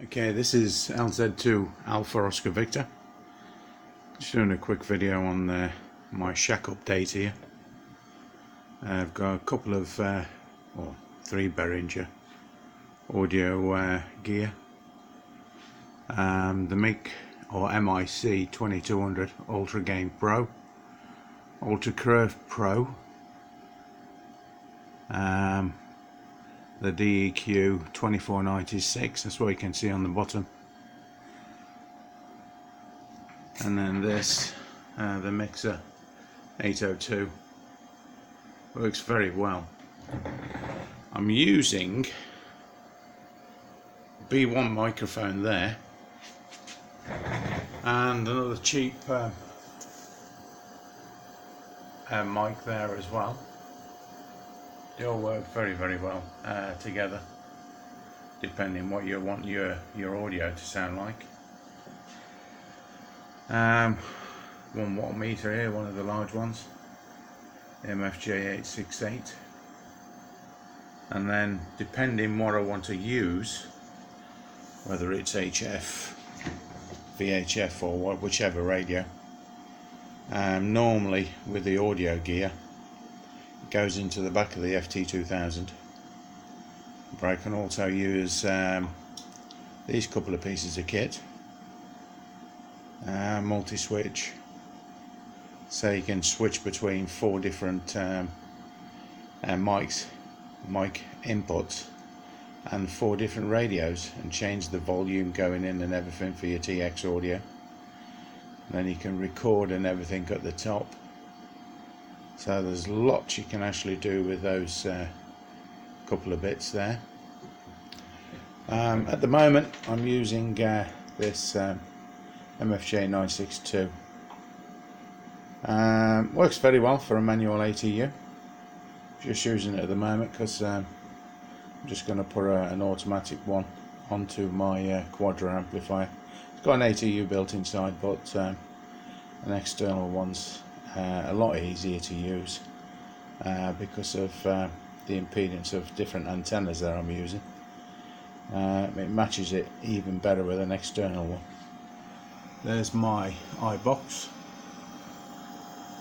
Okay, this is LZ2 Alpha Oscar Victor. Just doing a quick video on my shack update here. I've got a couple of, or 3 Behringer audio gear. The MIC or MIC 2200 Ultra Gain Pro, Ultra Curve Pro, the DEQ 2496, that's what you can see on the bottom, and then this, the mixer 802, works very well. I'm using B1 microphone there and another cheap mic there as well. They all work very well together, depending what you want your audio to sound like. 1 watt meter here, one of the large ones, MFJ868, and then depending what I want to use, whether it's HF, VHF or whichever radio, normally with the audio gear it goes into the back of the FT2000, but I can also use these couple of pieces of kit, multi-switch, so you can switch between 4 different mic inputs and 4 different radios, and change the volume going in and everything for your TX audio. And then you can record and everything at the top. So there's lots you can actually do with those couple of bits there. At the moment I'm using this MFJ 962. Works very well for a manual ATU. Just using it at the moment because I'm just going to put an automatic one onto my Quadra amplifier. It's got an ATU built inside, but an external one's a lot easier to use because of the impedance of different antennas that I'm using. It matches it even better with an external one. There's my iBox,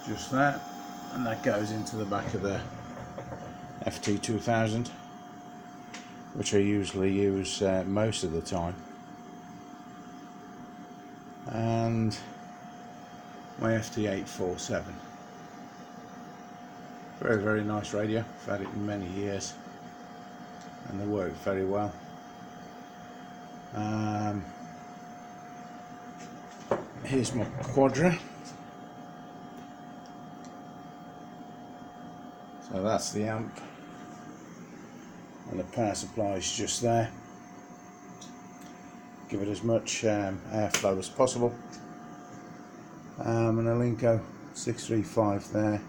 just that, and that goes into the back of the FT2000, which I usually use most of the time, and my FT847. Very nice radio. I've had it in many years and they work very well. Here's my Quadra. So that's the amp, and the power supply is just there. Give it as much airflow as possible. And a Linko 635 there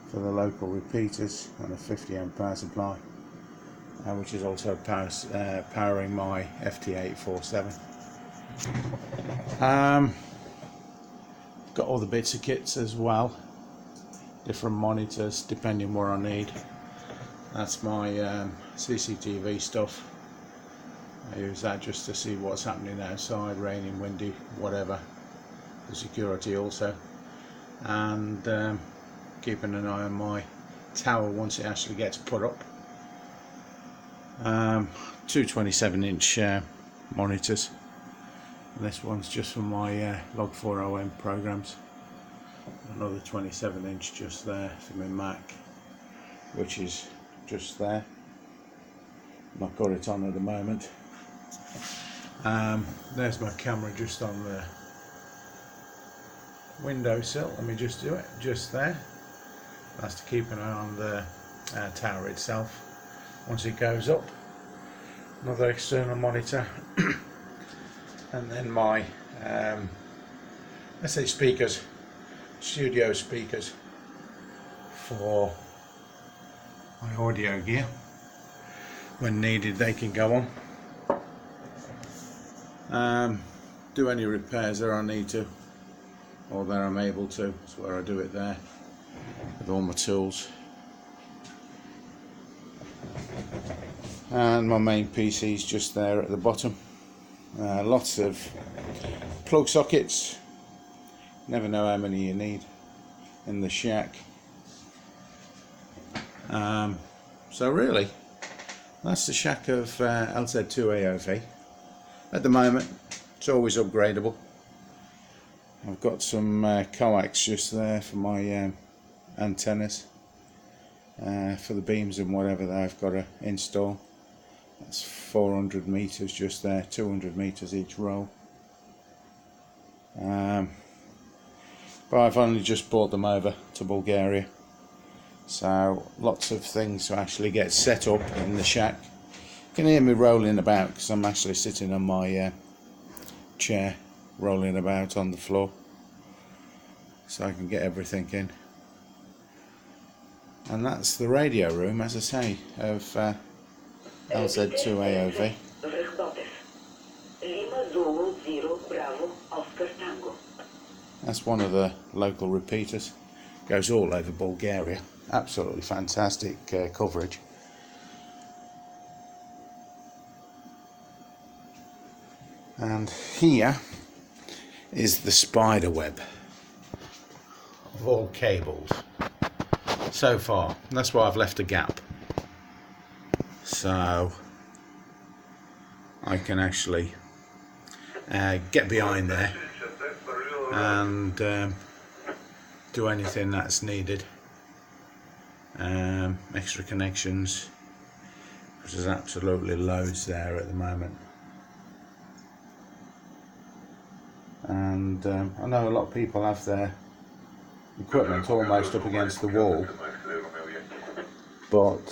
for the local repeaters, and a 50 amp power supply, which is also powering my FT847. Got all the bits of kits as well, different monitors depending what I need. That's my CCTV stuff. I use that just to see what's happening outside, raining, windy, whatever. The security also, and keeping an eye on my tower once it actually gets put up. 2 27-inch monitors. And this one's just for my Log4OM programs. Another 27-inch just there for my Mac, which is just there. Not got it on at the moment. There's my camera just on the windowsill. Let me just do it just there. That's to keep an eye on the tower itself once it goes up. Another external monitor, and then my let's say speakers, studio speakers for my audio gear. When needed they can go on. Do any repairs that I need to, or that I'm able to. That's where I do it there with all my tools. and my main PC is just there at the bottom. Lots of plug sockets. Never know how many you need in the shack. So really, that's the shack of LZ2AOV. At the moment, it's always upgradable. I've got some coax just there for my antennas, for the beams and whatever that I've got to install. That's 400 meters just there, 200 meters each roll. But I've only just brought them over to Bulgaria, so lots of things to actually get set up in the shack. You can hear me rolling about because I'm actually sitting on my chair, rolling about on the floor, so I can get everything in. And that's the radio room, as I say, of LZ2AOV. That's one of the local repeaters. Goes all over Bulgaria. Absolutely fantastic coverage. And here is the spider web of all cables so far. That's why I've left a gap, so I can actually get behind there and do anything that's needed. Extra connections, which is absolutely loads there at the moment. And I know a lot of people have their equipment almost up against the wall, but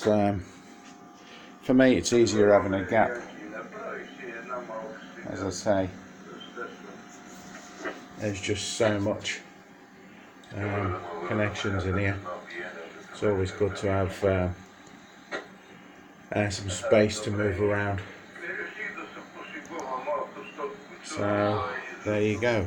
for me it's easier having a gap. As I say, there's just so much connections in here. It's always good to have some space to move around. So there you go.